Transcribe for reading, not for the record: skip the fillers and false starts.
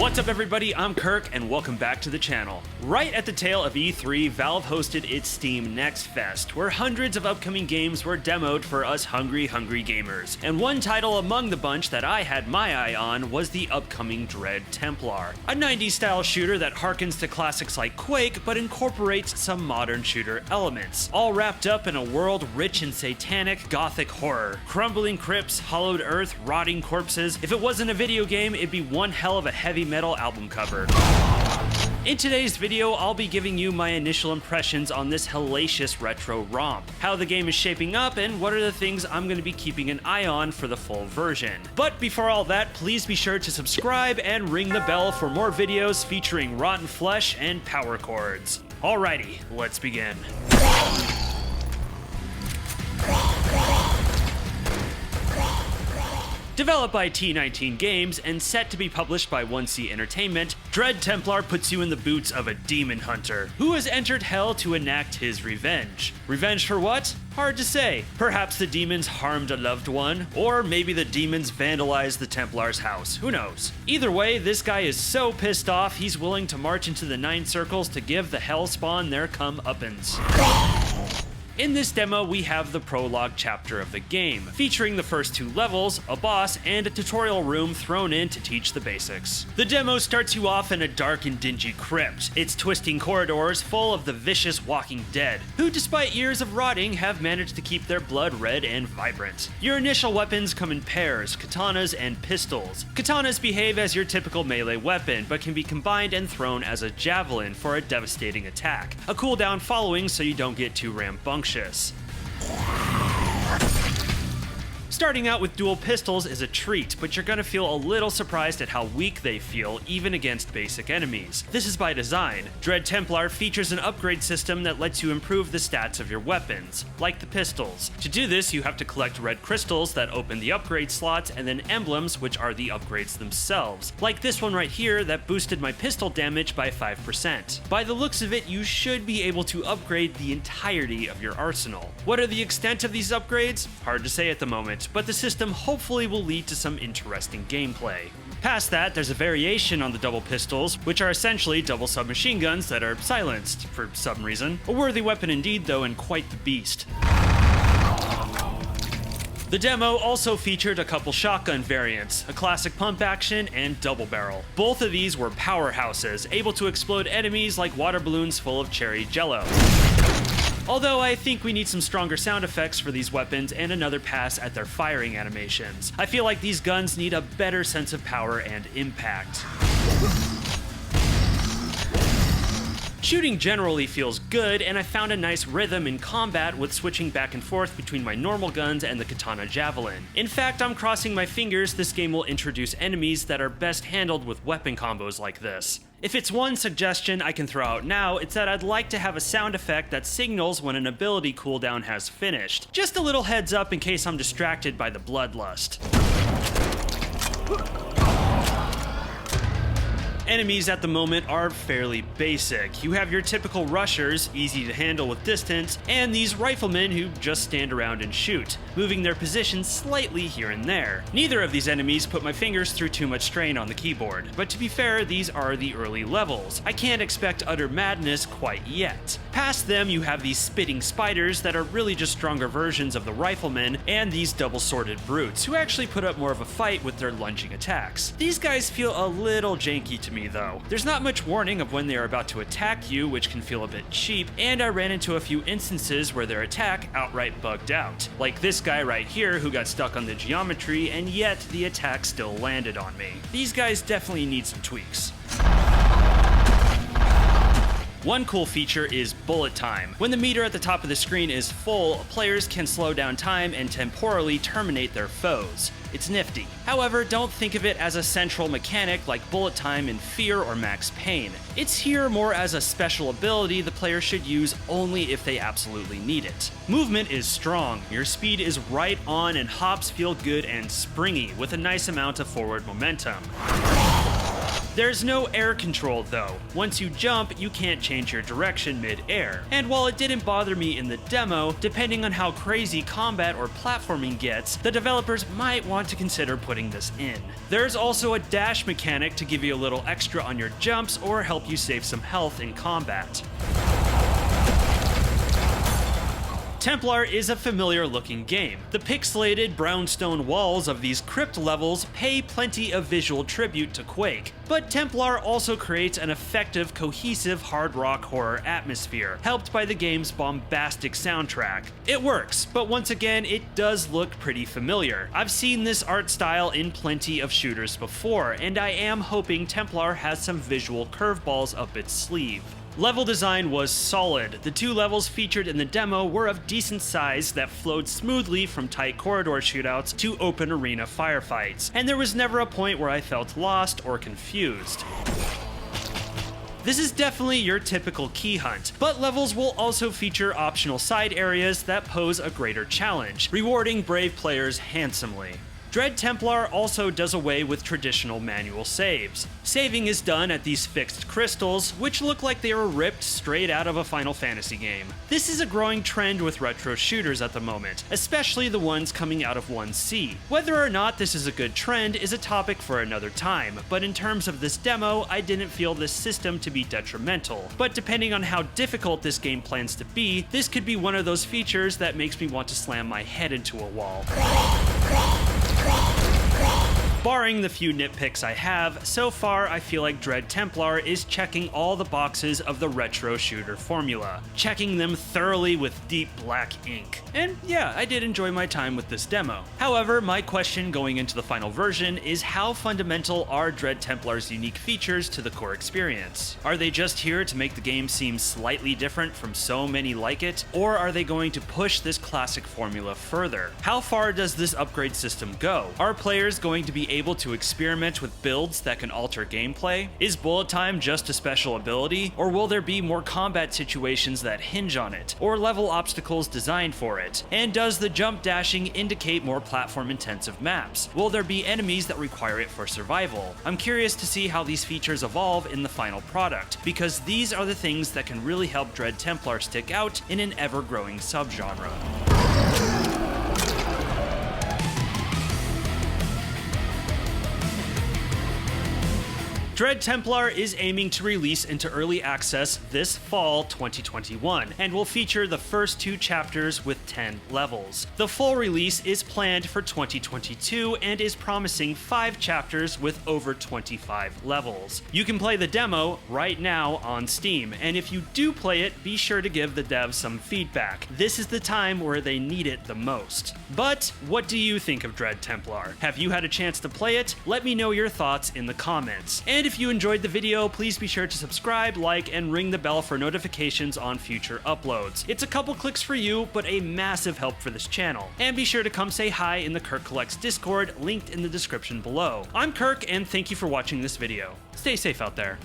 What's up everybody, I'm Kirk and welcome back to the channel. Right at the tail of E3, Valve hosted its Steam Next Fest, where hundreds of upcoming games were demoed for us hungry gamers. And one title among the bunch that I had my eye on was the upcoming Dread Templar, a 90s style shooter that harkens to classics like Quake but incorporates some modern shooter elements, all wrapped up in a world rich in satanic gothic horror. Crumbling crypts, hollowed earth, rotting corpses. If it wasn't a video game, it'd be one hell of a heavy metal album cover. In today's video, I'll be giving you my initial impressions on this hellacious retro romp, how the game is shaping up, and what are the things I'm going to be keeping an eye on for the full version. But before all that, please be sure to subscribe and ring the bell for more videos featuring rotten flesh and power chords. Alrighty, let's begin. Developed by T19 Games and set to be published by 1C Entertainment, Dread Templar puts you in the boots of a demon hunter who has entered hell to enact his revenge. Revenge for what? Hard to say. Perhaps the demons harmed a loved one, or maybe the demons vandalized the Templar's house. Who knows? Either way, this guy is so pissed off he's willing to march into the 9 circles to give the hellspawn their comeuppance. In this demo, we have the prologue chapter of the game, featuring the first 2 levels, a boss, and a tutorial room thrown in to teach the basics. The demo starts you off in a dark and dingy crypt, its twisting corridors full of the vicious walking dead, who despite years of rotting have managed to keep their blood red and vibrant. Your initial weapons come in pairs, katanas and pistols. Katanas behave as your typical melee weapon, but can be combined and thrown as a javelin for a devastating attack, a cooldown following so you don't get too rambunctious. Starting out with dual pistols is a treat, but you're gonna feel a little surprised at how weak they feel even against basic enemies. This is by design. Dread Templar features an upgrade system that lets you improve the stats of your weapons, like the pistols. To do this, you have to collect red crystals that open the upgrade slots, and then emblems, which are the upgrades themselves, like this one right here that boosted my pistol damage by 5%. By the looks of it, you should be able to upgrade the entirety of your arsenal. What are the extent of these upgrades? Hard to say at the moment, but the system hopefully will lead to some interesting gameplay. Past that, there's a variation on the double pistols, which are essentially double submachine guns that are silenced, for some reason. A worthy weapon indeed though, and quite the beast. The demo also featured a couple shotgun variants, a classic pump action and double barrel. Both of these were powerhouses, able to explode enemies like water balloons full of cherry jello. Although I think we need some stronger sound effects for these weapons and another pass at their firing animations. I feel like these guns need a better sense of power and impact. Shooting generally feels good, and I found a nice rhythm in combat with switching back and forth between my normal guns and the katana javelin. In fact, I'm crossing my fingers this game will introduce enemies that are best handled with weapon combos like this. If it's one suggestion I can throw out now, it's that I'd like to have a sound effect that signals when an ability cooldown has finished. Just a little heads up in case I'm distracted by the bloodlust. Enemies at the moment are fairly basic. You have your typical rushers, easy to handle with distance, and these riflemen who just stand around and shoot, moving their positions slightly here and there. Neither of these enemies put my fingers through too much strain on the keyboard, but to be fair, these are the early levels. I can't expect utter madness quite yet. Past them, you have these spitting spiders that are really just stronger versions of the riflemen, and these double-sworded brutes, who actually put up more of a fight with their lunging attacks. These guys feel a little janky to me though. There's not much warning of when they are about to attack you, which can feel a bit cheap, and I ran into a few instances where their attack outright bugged out. Like this guy right here who got stuck on the geometry, and yet the attack still landed on me. These guys definitely need some tweaks. One cool feature is bullet time. When the meter at the top of the screen is full, players can slow down time and temporally terminate their foes. It's nifty. However, don't think of it as a central mechanic like bullet time in Fear or Max Payne. It's here more as a special ability the player should use only if they absolutely need it. Movement is strong, your speed is right on, and hops feel good and springy with a nice amount of forward momentum. There's no air control though. Once you jump, you can't change your direction mid-air. And while it didn't bother me in the demo, depending on how crazy combat or platforming gets, the developers might want to consider putting this in. There's also a dash mechanic to give you a little extra on your jumps or help you save some health in combat. Templar is a familiar looking game. The pixelated brownstone walls of these crypt levels pay plenty of visual tribute to Quake, but Templar also creates an effective, cohesive hard rock horror atmosphere, helped by the game's bombastic soundtrack. It works, but once again, it does look pretty familiar. I've seen this art style in plenty of shooters before, and I am hoping Templar has some visual curveballs up its sleeve. Level design was solid. The 2 levels featured in the demo were of decent size that flowed smoothly from tight corridor shootouts to open arena firefights, and there was never a point where I felt lost or confused. This is definitely your typical key hunt, but levels will also feature optional side areas that pose a greater challenge, rewarding brave players handsomely. Dread Templar also does away with traditional manual saves. Saving is done at these fixed crystals, which look like they were ripped straight out of a Final Fantasy game. This is a growing trend with retro shooters at the moment, especially the ones coming out of 1C. Whether or not this is a good trend is a topic for another time, but in terms of this demo, I didn't feel this system to be detrimental. But depending on how difficult this game plans to be, this could be one of those features that makes me want to slam my head into a wall. Barring the few nitpicks I have, so far I feel like Dread Templar is checking all the boxes of the retro shooter formula, checking them thoroughly with deep black ink. And yeah, I did enjoy my time with this demo. However, my question going into the final version is how fundamental are Dread Templar's unique features to the core experience? Are they just here to make the game seem slightly different from so many like it, or are they going to push this classic formula further? How far does this upgrade system go? Are players going to be able to experiment with builds that can alter gameplay? Is bullet time just a special ability, or will there be more combat situations that hinge on it, or level obstacles designed for it? And does the jump dashing indicate more platform-intensive maps? Will there be enemies that require it for survival? I'm curious to see how these features evolve in the final product, because these are the things that can really help Dread Templar stick out in an ever-growing subgenre. Dread Templar is aiming to release into early access this fall 2021, and will feature the first 2 chapters with 10 levels. The full release is planned for 2022 and is promising 5 chapters with over 25 levels. You can play the demo right now on Steam, and if you do play it, be sure to give the devs some feedback. This is the time where they need it the most. But what do you think of Dread Templar? Have you had a chance to play it? Let me know your thoughts in the comments. And if you enjoyed the video, please be sure to subscribe, like, and ring the bell for notifications on future uploads. It's a couple clicks for you, but a massive help for this channel. And be sure to come say hi in the Kirk Collects Discord, linked in the description below. I'm Kirk, and thank you for watching this video. Stay safe out there.